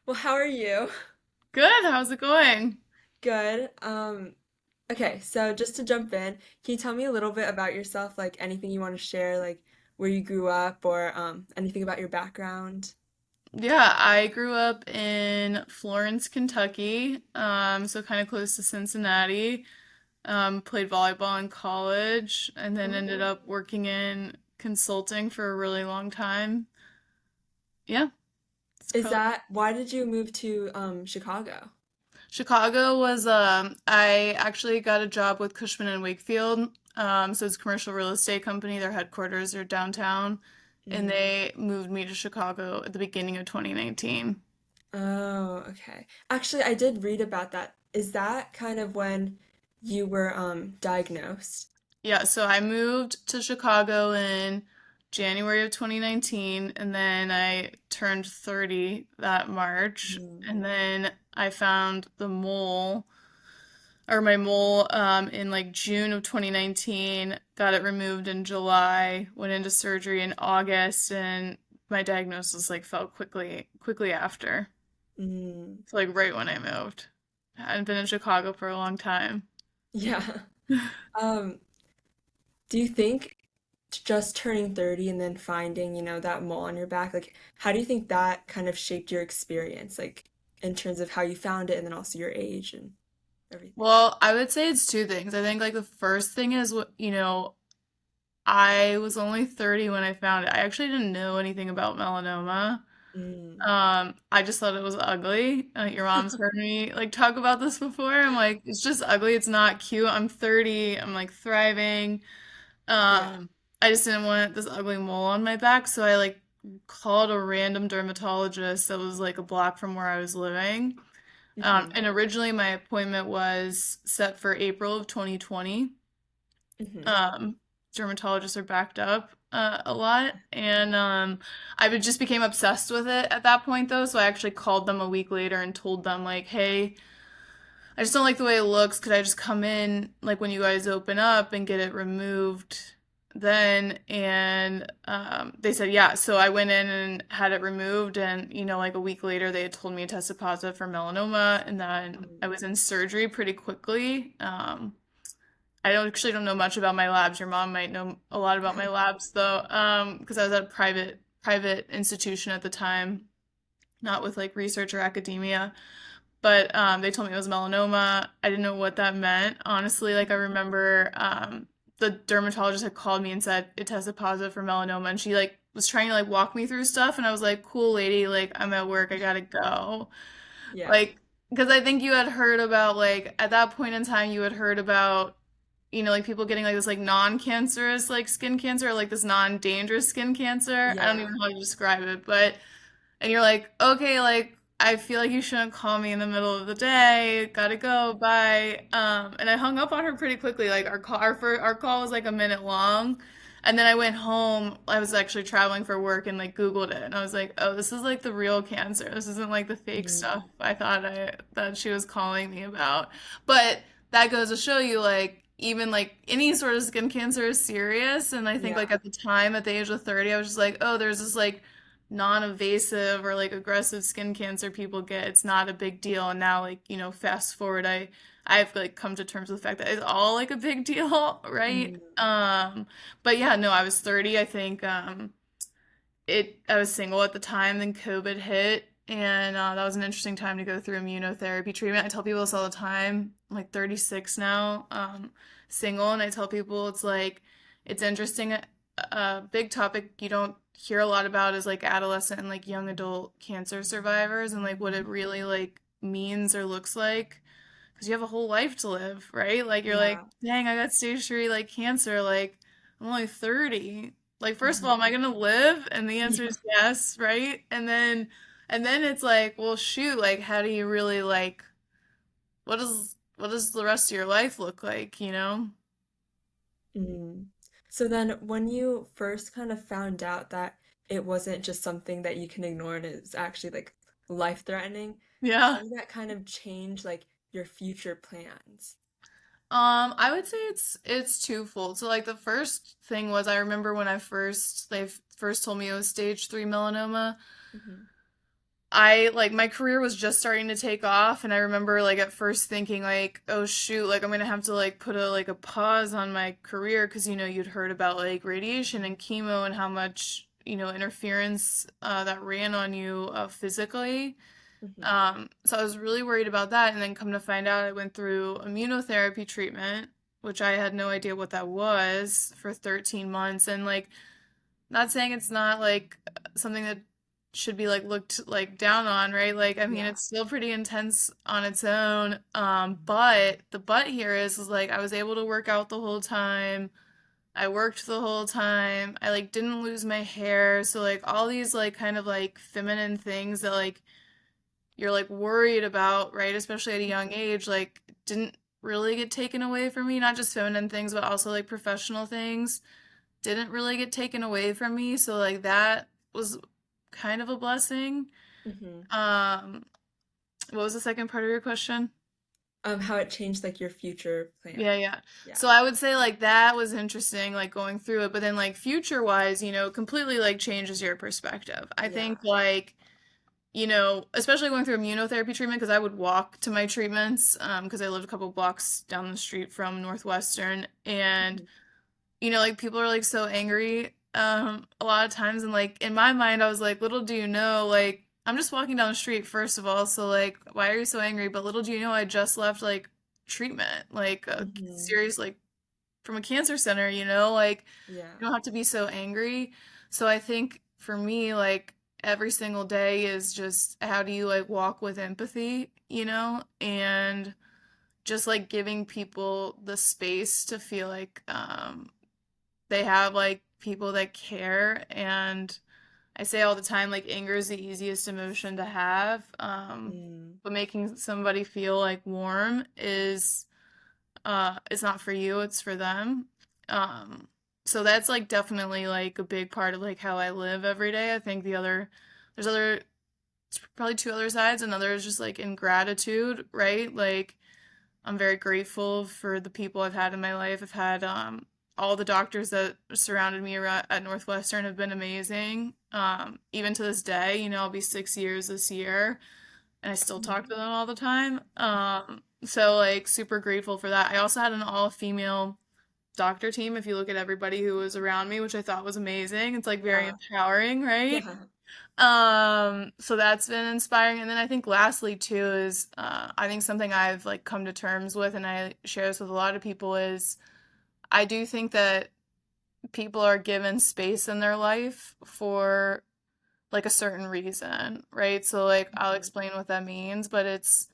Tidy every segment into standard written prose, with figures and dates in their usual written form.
Well, how are you? Good. How's it going? Good. Okay, so just to jump in, can you tell me a little bit about yourself, like anything you want to share, like where you grew up or anything about your background? Yeah, I grew up in Florence, Kentucky, so kind of close to Cincinnati. Played volleyball in college, and then ended Oh. up working in consulting for a really long time. Yeah, it's Is probably that why did you move to Chicago? Chicago was I actually got a job with Cushman and Wakefield. So it's a commercial real estate company. Their headquarters are downtown, and Mm. they moved me to Chicago at the beginning of 2019. Oh, okay. Actually, I did read about that. Is that kind of when you were diagnosed? Yeah, so I moved to Chicago in January of 2019, and then I turned 30 that March, Mm. and then I found the mole or my mole in like June of 2019, got it removed in July, went into surgery in August, and my diagnosis like fell quickly after. Mm. So like right when I moved. I hadn't been in Chicago for a long time. Yeah. Um, do you think just turning 30 and then finding, that mole on your back, like how do you think that kind of shaped your experience, like in terms of how you found it and then also your age and everything? Well, I would say it's two things. I think like the first thing is I was only 30 when I found it. I actually didn't know anything about melanoma. Mm. I just thought it was ugly. Your mom's heard me like talk about this before. I'm like, it's just ugly. It's not cute. I'm 30. I'm like thriving. Yeah. I just didn't want this ugly mole on my back, so I like called a random dermatologist that was like a block from where I was living. Hmm. And originally my appointment was set for April of 2020. Hmm. Um, Dermatologists are backed up a lot, and I just became obsessed with it at that point though. So I actually called them a week later and told them like, "Hey, I just don't like the way it looks. Could I just come in like when you guys open up and get it removed?" Then and they said yeah. So I went in and had it removed, and like a week later, they had told me I tested positive for melanoma, and then I was in surgery pretty quickly. I don't know much about my labs. Your mom might know a lot about my labs though, because I was at a private institution at the time, not with like research or academia. But they told me it was melanoma. I didn't know what that meant. Honestly, like I remember the dermatologist had called me and said it tested positive for melanoma, and she like was trying to like walk me through stuff, and I was like, "Cool, lady, like I'm at work, I gotta go." Yeah. Like, because I think you had heard about like at that point in time, you had heard about like people getting like this like non-cancerous like skin cancer or like this non-dangerous skin cancer. I don't even Yeah. know how to describe it, but and you're like, okay, like I feel like you shouldn't call me in the middle of the day. Gotta go, bye. And I hung up on her pretty quickly. Like our call was like a minute long. And then I went home. I was actually traveling for work and like Googled it. And I was like, oh, this is like the real cancer. This isn't like the fake Mm. stuff I thought that she was calling me about. But that goes to show you like even like any sort of skin cancer is serious. And I think like Yeah. at the time at the age of 30, I was just like, oh, there's this like non-invasive or like aggressive skin cancer people get. It's not a big deal. And now like, fast forward, I've like come to terms with the fact that it's all like a big deal, right? Mm. But yeah, no, I was 30. I think I was single at the time, then COVID hit, and that was an interesting time to go through immunotherapy treatment. I tell people this all the time. I'm like 36 now, single, and I tell people it's like it's interesting. A big topic you don't hear a lot about is like adolescent and like young adult cancer survivors and like what it really like means or looks like. Because you have a whole life to live, right? Like you're like, Yeah. dang, I got stage 3 like cancer. Like I'm only 30. Like first of all, Mhm. am I gonna live? And the answer Yeah. is yes, right? And then it's like, well, shoot, like how do you really like what does the rest of your life look like, you know? Mm. So then when you first kind of found out that it wasn't just something that you can ignore and it was actually like life-threatening, how Yeah. did that kind of change like your future plans? I would say it's twofold. So like the first thing was I remember when they first told me it was stage 3 melanoma. Hmm. I like my career was just starting to take off, and I remember like at first thinking like, oh shoot, like I'm gonna have to like put a pause on my career because you'd heard about like radiation and chemo and how much interference that ran on you physically. Hmm. So I was really worried about that, and then come to find out I went through immunotherapy treatment, which I had no idea what that was for 13 months, and like not saying it's not like something that should be like looked like down on, right? Like I mean Yeah. it's still pretty intense on its own. But the but here is like I was able to work out the whole time. I worked the whole time. I like didn't lose my hair. So like all these like kind of like feminine things that like you're like worried about, right? Especially at a young Hmm. age, like didn't really get taken away from me, not just feminine things, but also like professional things didn't really get taken away from me. So like that was kind of a blessing. Hmm. Um, what was the second part of your question? How it changed like your future Yeah, plans. yeah. Yeah. So I would say like that was interesting, like going through it, but then like future wise, completely like changes your perspective. I Yeah. think like, especially going through immunotherapy treatment, because I would walk to my treatments, because I lived a couple blocks down the street from Northwestern, and Hmm. like people are like so angry a lot of times, and like in my mind I was like, little do you know, like I'm just walking down the street first of all, so like why are you so angry? But little do you know I just left like treatment, like a Hmm. serious like from a cancer center, like Yeah. you don't have to be so angry. So I think for me like every single day is just how do you like walk with empathy, and just like giving people the space to feel like they have like people that care. And I say all the time like anger is the easiest emotion to have, Mm. but making somebody feel like warm is it's not for you, it's for them. um so that's like definitely like a big part of like how I live every day. I think there's other probably two other sides. Another is just like in gratitude, right? Like I'm very grateful for the people I've had in my life. I've had all the doctors that surrounded me at Northwestern have been amazing. Even to this day, I'll be 6 years this year, and I still talk to them all the time. So like super grateful for that. I also had an all-female doctor team. If you look at everybody who was around me, which I thought was amazing, it's like very Yeah. empowering, right? Yeah. So that's been inspiring. And then I think lastly too is I think something I've like come to terms with, and I share this with a lot of people, is I do think that people are given space in their life for like a certain reason, right? So like I'll Mhm. explain what that means, but it's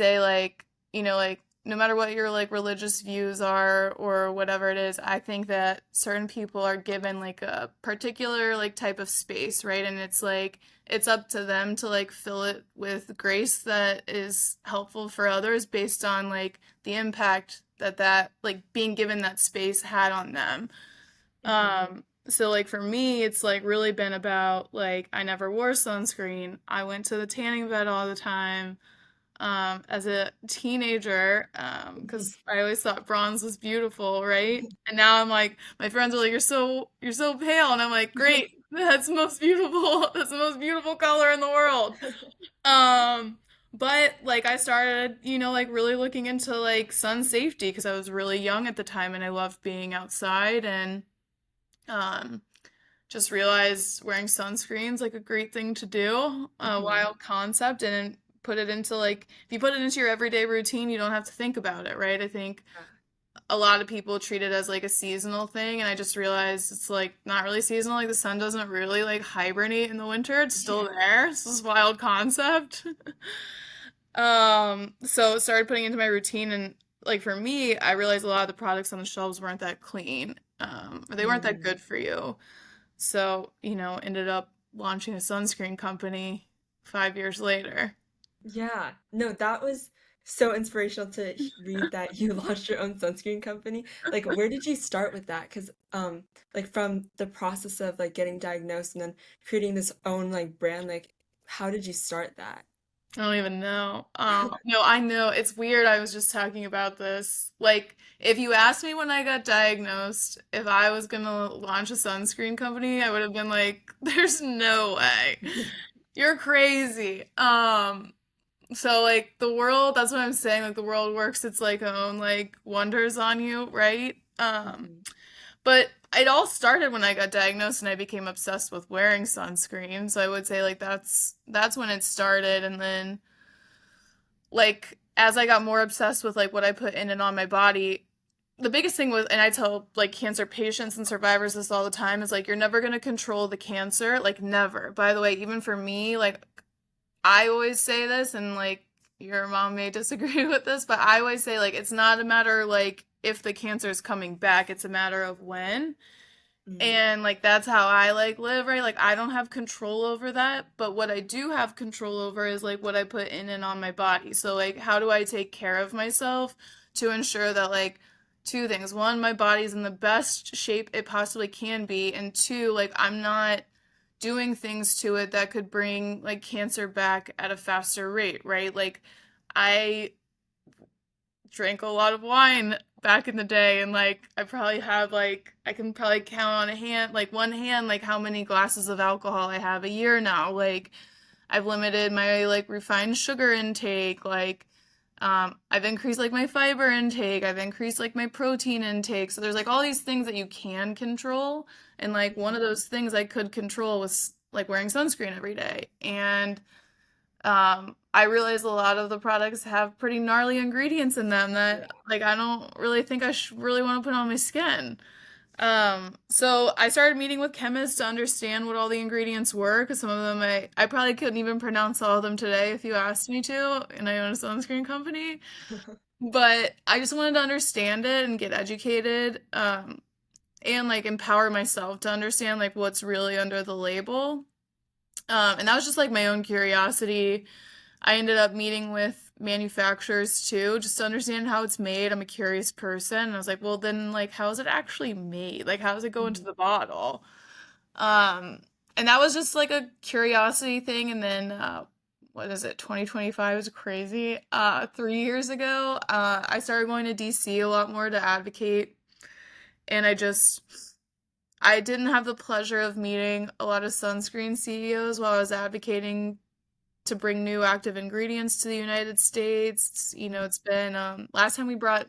a like, like no matter what your like religious views are or whatever it is, I think that certain people are given like a particular like type of space, right? And it's like it's up to them to like fill it with grace that is helpful for others based on like the impact that like being given that space had on them. Mhm. So like for me, it's like really been about like I never wore sunscreen. I went to the tanning bed all the time. As a teenager, because I always thought bronze was beautiful, right? And now I'm like, my friends are like, you're so pale, and I'm like, great, that's the most beautiful, that's the most beautiful color in the world. Um, but like I started, like really looking into like sun safety because I was really young at the time and I loved being outside, and um, just realized wearing sunscreen's like a great thing to do, a Mhm. wild concept, and put it into like if you put it into your everyday routine, you don't have to think about it, right? I think Yeah. a lot of people treat it as like a seasonal thing, and I just realized it's like not really seasonal. Like the sun doesn't really like hibernate in the winter; it's still Yeah. there. It's this wild concept. So started putting it into my routine, and like for me, I realized a lot of the products on the shelves weren't that clean, or they weren't that Mm. good for you. So, ended up launching a sunscreen company 5 years later. Yeah. No, that was so inspirational to read that you launched your own sunscreen company. Like, where did you start with that? Because, like from the process of like getting diagnosed and then creating this own like brand, like, how did you start that? I don't even know. No, I know. It's weird. I was just talking about this. Like, if you asked me when I got diagnosed if I was gonna launch a sunscreen company, I would have been like, there's no way. You're crazy. So like the world, that's what I'm saying, like the world works its like own like wonders on you, right? Mhm. But it all started when I got diagnosed and I became obsessed with wearing sunscreen. So I would say like that's when it started, and then like as I got more obsessed with like what I put in and on my body, the biggest thing was, and I tell like cancer patients and survivors this all the time, is like you're never going to control the cancer, like never. By the way, even for me, like I always say this, and like your mom may disagree with this, but I always say like it's not a matter like if the cancer is coming back, it's a matter of when. Mm. And like that's how I like live, right? Like I don't have control over that, but what I do have control over is like what I put in and on my body. So like how do I take care of myself to ensure that like two things. One, my body's in the best shape it possibly can be, and two, like I'm not doing things to it that could bring like cancer back at a faster rate, right? Like I drank a lot of wine back in the day, and like I probably have like I can probably count on a hand, like one hand, like how many glasses of alcohol I have a year now. Like I've limited my like refined sugar intake, like I've increased like my fiber intake, I've increased like my protein intake. So there's like all these things that you can control, and like one of those things I could control was like wearing sunscreen every day. And I realize a lot of the products have pretty gnarly ingredients in them Yeah. that like I don't really think I should really want to put on my skin. So I started meeting with chemists to understand what all the ingredients were, because some of them I probably couldn't even pronounce all of them today if you asked me to, and I own a sunscreen company. But I just wanted to understand it and get educated, and like empower myself to understand like what's really under the label. And that was just like my own curiosity. I ended up meeting with manufacturers too, just to understand how it's made. I'm a curious person. And I was like, well, then, like, how is it actually made? Like, how does it go into Mhm. the bottle? Um, and that was just like a curiosity thing. And then, what is it? 2025 is crazy. 3 years ago, I started going to DC a lot more to advocate. And I didn't have the pleasure of meeting a lot of sunscreen CEOs while I was advocating to bring new active ingredients to the United States. You know, it's been last time we brought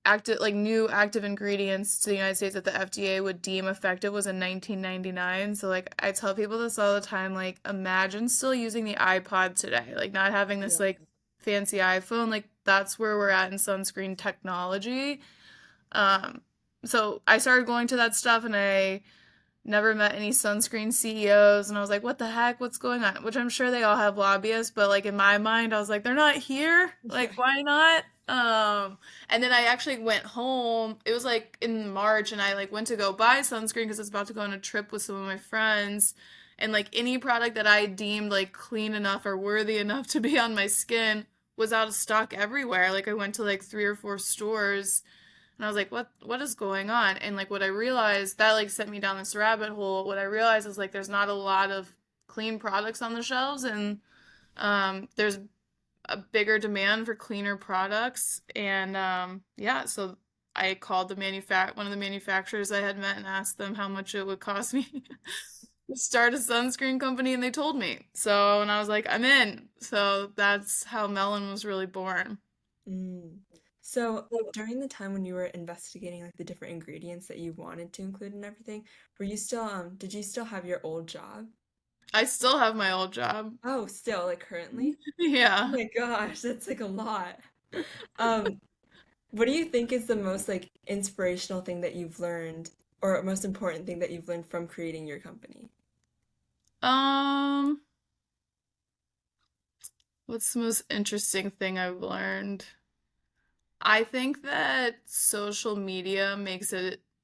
active like new active ingredients to the United States that the FDA would deem effective was in 1999. So like I tell people this all the time, like imagine still using the iPod today, like not having this Yeah. like fancy iPhone, like that's where we're at in sunscreen technology. Um so I started going to that stuff, and I never met any sunscreen CEOs, and I was like, what the heck? What's going on? Which I'm sure they all have lobbyists, but like in my mind, I was like, they're not here. Yeah. Like, why not? And then I actually went home. It was like in March, and I like went to go buy sunscreen because I was about to go on a trip with some of my friends. And like any product that I deemed like clean enough or worthy enough to be on my skin was out of stock everywhere. Like I went to like 3 or 4 stores, and I was like, what is going on? And like what I realized that like sent me down this rabbit hole. What I realized is like there's not a lot of clean products on the shelves, and there's a bigger demand for cleaner products. And yeah, so I called one of the manufacturers I had met and asked them how much it would cost me to start a sunscreen company, and they told me. So, and I was like, I'm in. So that's how Melon was really born. Mm. So during the time when you were investigating like the different ingredients that you wanted to include and everything, were you still did you still have your old job? I still have my old job. Oh, still like currently? Oh Yeah. my gosh, that's like a lot. Um, what do you think is the most like inspirational thing that you've learned or most important thing that you've learned from creating your company? Um, what's the most interesting thing I've learned? I think that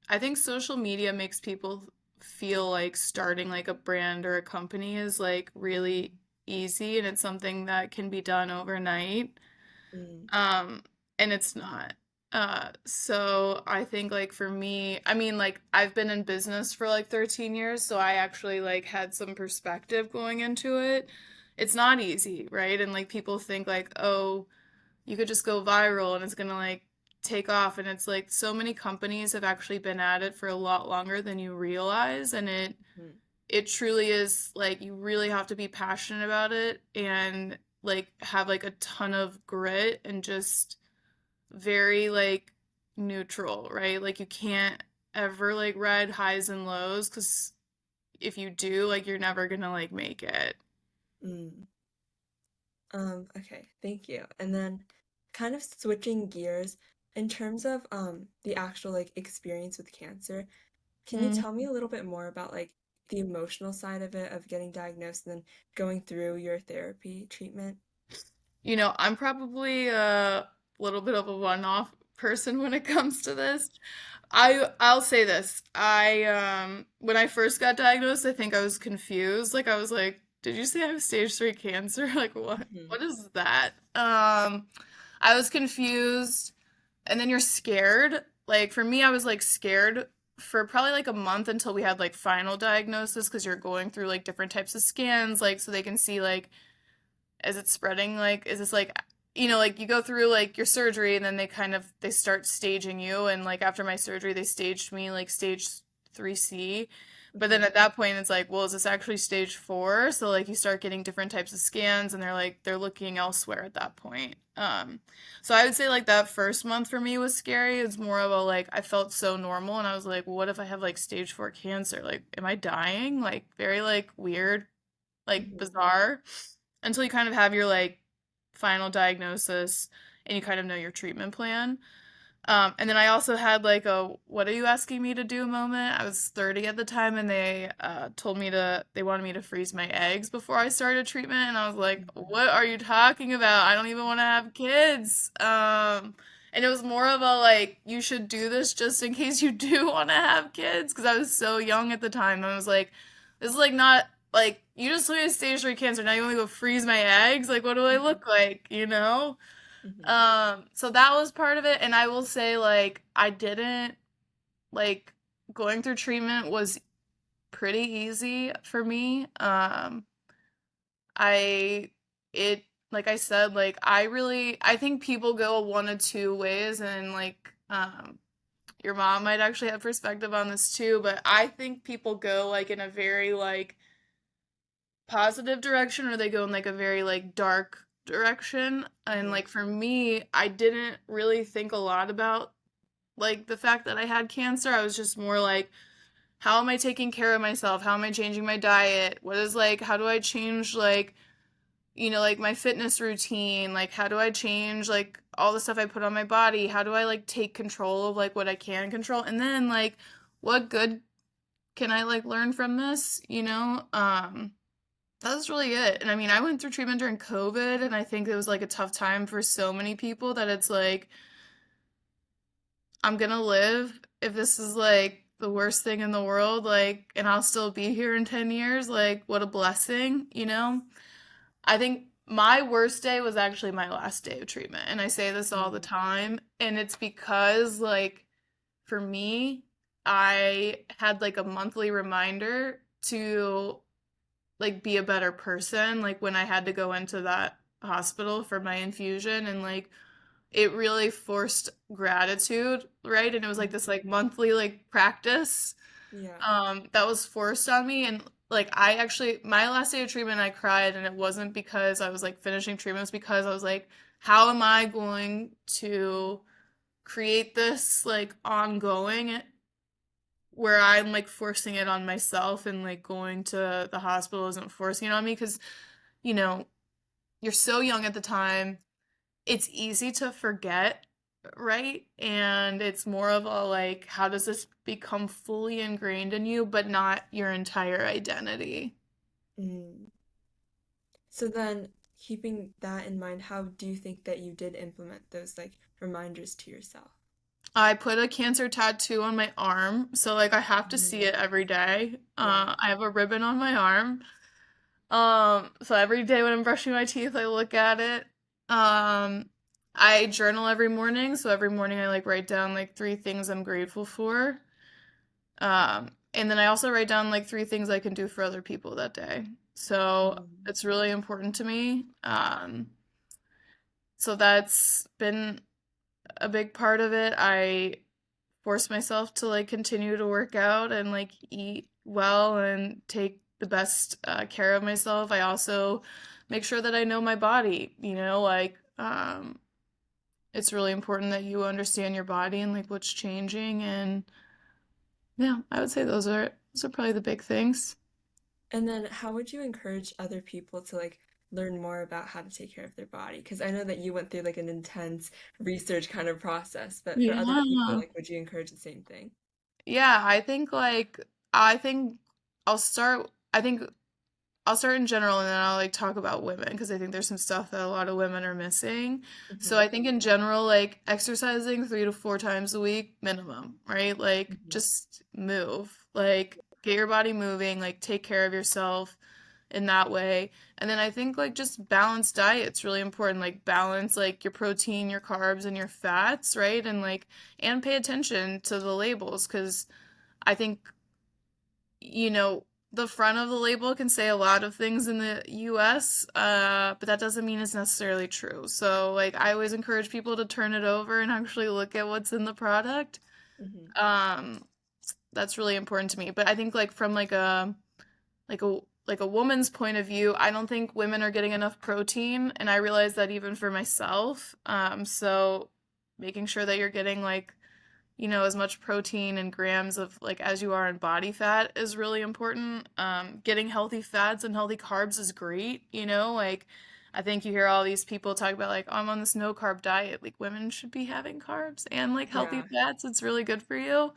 I think social media makes people feel like starting like a brand or a company is like really easy, and it's something that can be done overnight. Mm, Um, and it's not. So I think like for me, I mean like I've been in business for like 13 years, so I actually like had some perspective going into it. It's not easy, right? And like people think like, "Oh, you could just go viral and it's gonna like take off." And it's like so many companies have actually been at it for a lot longer than you realize, and it mm, it truly is like you really have to be passionate about it and like have like a ton of grit and just very like neutral, right? Like you can't ever like ride highs and lows because if you do, like you're never gonna like make it. Mm. Okay, thank you. And then kind of switching gears, in terms of the actual like experience with cancer, can you tell me a little bit more about like the emotional side of it, of getting diagnosed and then going through your therapy treatment? You know, I'm probably a little bit of a one-off person when it comes to this. I'll say this. I when I first got diagnosed, I think I was confused. Like I was like, "Did you say I have stage 3 cancer?" Like what? Hmm. What is that? I was confused, and then you're scared. Like for me, I was like scared for probably like a month until we had like final diagnosis because you're going through like different types of scans, like so they can see like is it spreading, like is this like like you go through like your surgery and then they start staging you, and like after my surgery they staged me like stage 3C, but then Hmm. at that point it's like, well, is this actually stage 4? So like you start getting different types of scans and they're looking elsewhere at that point. So I would say like that first month for me was scary. It's more of a like I felt so normal and I was like, well, what if I have like stage 4 cancer? Like am I dying? Like very like weird, like Hmm. bizarre, until you kind of have your like final diagnosis and you kind of know your treatment plan. And then I also had like a "what are you asking me to do" moment. I was 30 at the time, and they told me they wanted me to freeze my eggs before I started treatment, and I was like, Hmm. "What are you talking about? I don't even want to have kids." And it was more of a like, you should do this just in case you do want to have kids, because I was so young at the time. I was like, this is like not like you just told me stage 3 cancer. Now you want me to go freeze my eggs? Like, what do I look like? You know? Hmm. So that was part of it, and I will say like I didn't like going through treatment was pretty easy for me. I it like I said, like I think people go one of two ways, and like your mom might actually have perspective on this too, but I think people go like in a very like positive direction or they go in like a very like dark direction. And Hmm. like for me, I didn't really think a lot about like the fact that I had cancer. I was just more like, how am I taking care of myself? How am I changing my diet? What is like, how do I change like, like my fitness routine? Like, how do I change like all the stuff I put on my body? How do I like take control of like what I can control? And then like, what good can I like learn from this? That was really it. And I mean, I went through treatment during COVID, and I think it was like a tough time for so many people that it's like, I'm gonna live if this is like the worst thing in the world, like, and I'll still be here in 10 years. Like, what a blessing, you know? I think my worst day was actually my last day of treatment. And I say this all the Hmm. time. And it's because, like, for me, I had like a monthly reminder to like be a better person, like when I had to go into that hospital for my infusion, and like it really forced gratitude, right? And it was like this Hmm. like monthly like practice Yeah. that was forced on me. And like I actually, my last day of treatment I cried, and it wasn't because I was like finishing treatment, it was because I was like, how am I going to create this like ongoing where I'm like forcing it on myself, and like going to the hospital isn't forcing it on me because you know, you're so young at the time. It's easy to forget, right? And it's more of a like, how does this become fully ingrained in you, but not your entire identity? Mm. So then, keeping that in mind, how do you think that you did implement those like reminders to yourself? I put a cancer tattoo on my arm, so like I have to see Hmm. it every day. Yeah. I have a ribbon on my arm. So every day when I'm brushing my teeth, I look at it. Um, I journal every morning, so every morning I like write down like 3 things I'm grateful for. And then I also write down like 3 things I can do for other people that day. So Mm. it's really important to me. So that's been a big part of it. I force myself to like continue to work out and like eat well and take the best care of myself. I also make sure that I know my body, like it's really important that you understand your body and like what's changing. And yeah, I would say those are probably the big things. And then how would you encourage other people to like learn more about how to take care of their body? Because I know that you went through like an intense research kind of process, but for other people, Yeah. like, would you encourage the same thing? Yeah, I think I think I'll start in general and then I'll like talk about women because I think there's some stuff that a lot of women are missing. So Hmm. I think in general, like exercising 3 to 4 times a week minimum, right? Like Hmm. just move, like get your body moving, like take care of yourself in that way. And then I think like just balanced diet's really important. Like balance like your protein, your carbs, and your fats, right? And pay attention to the labels because I think you know, the front of the label can say a lot of things in the US, but that doesn't mean it's necessarily true. So, like, I always encourage people to turn it over and actually look at what's in the product. Hmm. Um, that's really important to me. But I think, like, from like a woman's point of view, I don't think women are getting enough protein, and I realize that even for myself. So making sure that you're getting like as much protein and grams of like as you are in body fat is really important. Getting healthy fats and healthy carbs is great, like I think you hear all these people talk about like, oh, I'm on this no carb diet. Like women should be having carbs and like healthy Yeah. fats. It's really good for you.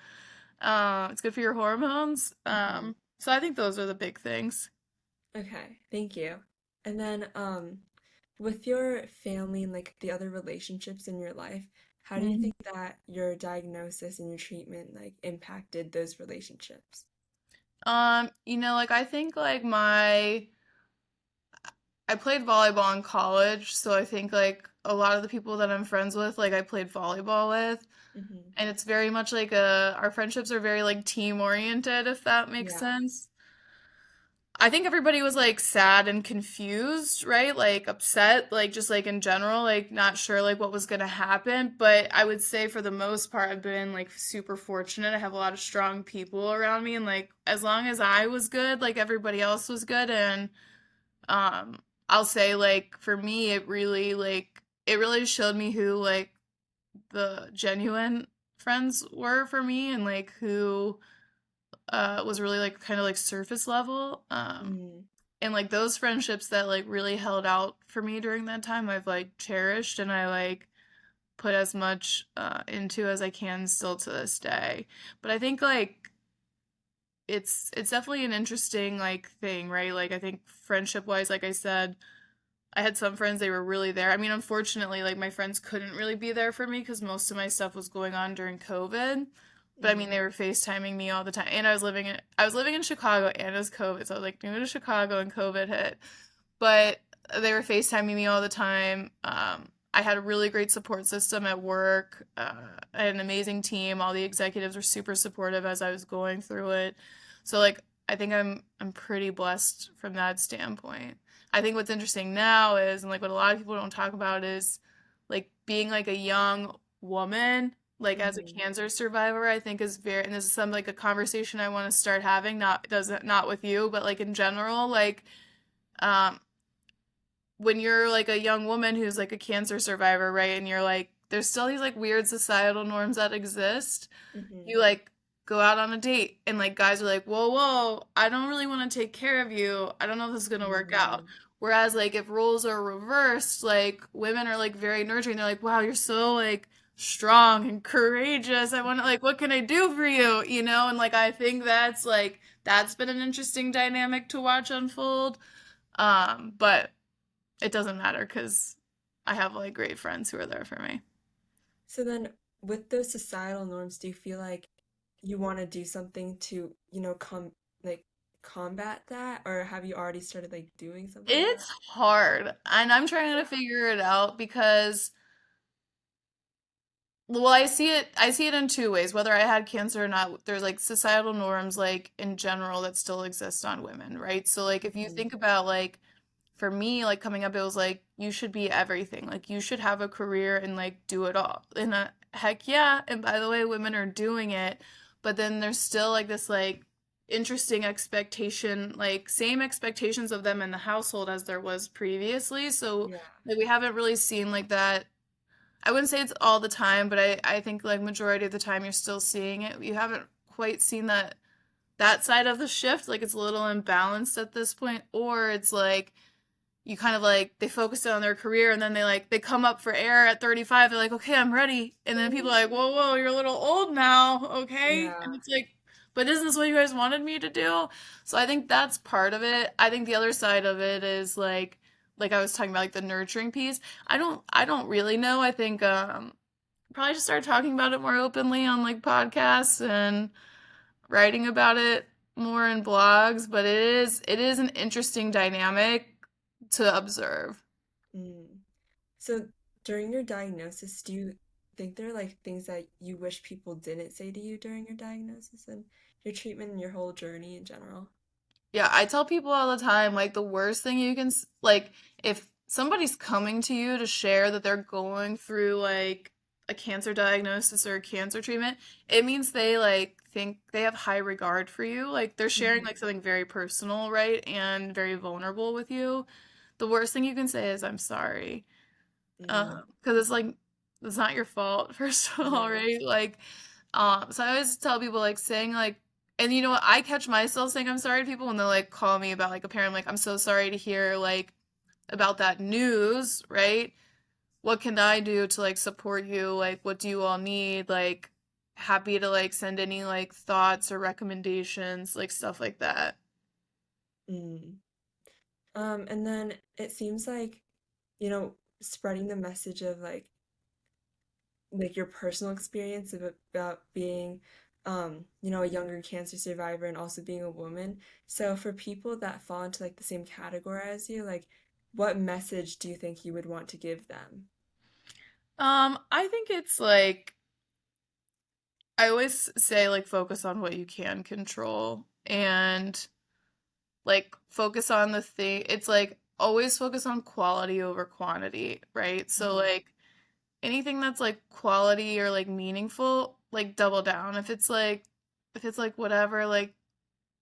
It's good for your hormones. Hmm. So I think those are the big things. Okay, thank you. And then, with your family and like the other relationships in your life, how do you think that your diagnosis and your treatment like impacted those relationships? Like I think like I played volleyball in college, so I think like a lot of the people that I'm friends with, like I played volleyball with, Hmm. and it's very much like our friendships are very like team oriented, if that makes Yeah. sense. I think everybody was like sad and confused, right? Like upset, like just like in general, like not sure like what was gonna happen. But I would say for the most part, I've been like super fortunate. I have a lot of strong people around me, and like as long as I was good, like everybody else was good. And um, I'll say like for me, it really showed me who like the genuine friends were for me, and like who was really like kind of like surface level. Mm. And like those friendships that like really held out for me during that time, I've like cherished and I like put as much into as I can still to this day. But I think like it's definitely an interesting like thing, right? Like I think friendship wise, like I said, I had some friends they were really there. I mean, unfortunately, like my friends couldn't really be there for me because most of my stuff was going on during COVID. But I mean, Mm. they were FaceTiming me all the time, and I was living in Chicago, and it was COVID, so I was like new to Chicago, and COVID hit. But they were FaceTiming me all the time. I had a really great support system at work. I had an amazing team. All the executives were super supportive as I was going through it. So like I think I'm pretty blessed from that standpoint. I think what's interesting now is, and like what a lot of people don't talk about is like being like a young woman, like as a Hmm. cancer survivor, I think is very, and this is some like a conversation I want to start having, not with you, but like in general, like um when you're like a young woman who's like a cancer survivor, right? And you're like, there's still these like weird societal norms that exist. Hmm. You like go out on a date and like guys are like, whoa, whoa, I don't really want to take care of you. I don't know if this is gonna work out. Hmm. Whereas like if roles are reversed, like women are like very nurturing. They're like, wow, you're so like strong and courageous. I want to like, what can I do for you? And like I think that's been an interesting dynamic to watch unfold. But it doesn't matter because I have like great friends who are there for me. So then, with those societal norms, do you feel like you want to do something to, like combat that, or have you already started like doing something about It's hard, and I'm trying to figure it out because, well, I see it in two ways. Whether I had cancer or not, there's like societal norms, like in general, that still exist on women, right? So, like, it? if you Hmm. think about like, for me, like coming up, it was like you should be everything. Like, you should have a career and like do it all. And heck yeah. And by the way, women are doing it, but then there's still like this like interesting expectation, like same expectations of them in the household as there was previously. So Yeah. like we haven't really seen like that. I wouldn't say it's all the time, but I think like majority of the time you're still seeing it. You haven't quite seen that side of the shift. Like it's a little imbalanced at this point, or it's like you kind of like they focus on their career and then they come up for air at 35. They're like, okay, I'm ready. And then people are like, whoa, whoa, you're a little old now, okay? And Yeah. it's like, but isn't this what you guys wanted me to do? So I think that's part of it. I think the other side of it is like I was talking about like the nurturing piece. I don't really know. I think probably just start talking about it more openly on like podcasts and writing about it more in blogs, but it is an interesting dynamic to observe. Mm. So during your diagnosis, do you think there are like things that you wish people didn't say to you during your diagnosis and your treatment and your whole journey in general? Yeah, I tell people all the time, like the worst thing you can like if somebody's coming to you to share that they're going through like a cancer diagnosis or a cancer treatment, it means they like think they have high regard for you. Like they're sharing Hmm. like something very personal, right? And very vulnerable with you. The worst thing you can say is I'm sorry. Mm. Because it's like it's not your fault, first of all, Yeah. right? Like, so I always tell people like saying like, and you know what? I catch myself saying I'm sorry to people when they like call me about like a parent. I'm like, I'm so sorry to hear like about that news, right? What can I do to like support you? Like, what do you all need? Like, happy to like send any like thoughts or recommendations, like stuff like that. Mm. And then it seems like, spreading the message of like your personal experience about being a younger cancer survivor and also being a woman. So for people that fall into like the same category as you, like what message do you think you would want to give them? I think it's like I always say like focus on what you can control and like focus on the thing. It's like always focus on quality over quantity, right? So Mhm. like anything that's like quality or like meaningful, like double down. If it's like whatever, like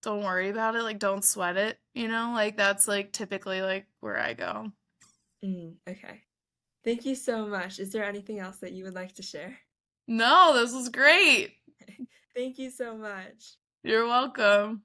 don't worry about it, like don't sweat it, Like that's like typically like where I go. Okay. Thank you so much. Is there anything else that you would like to share? No, this was great. Thank you so much. You're welcome.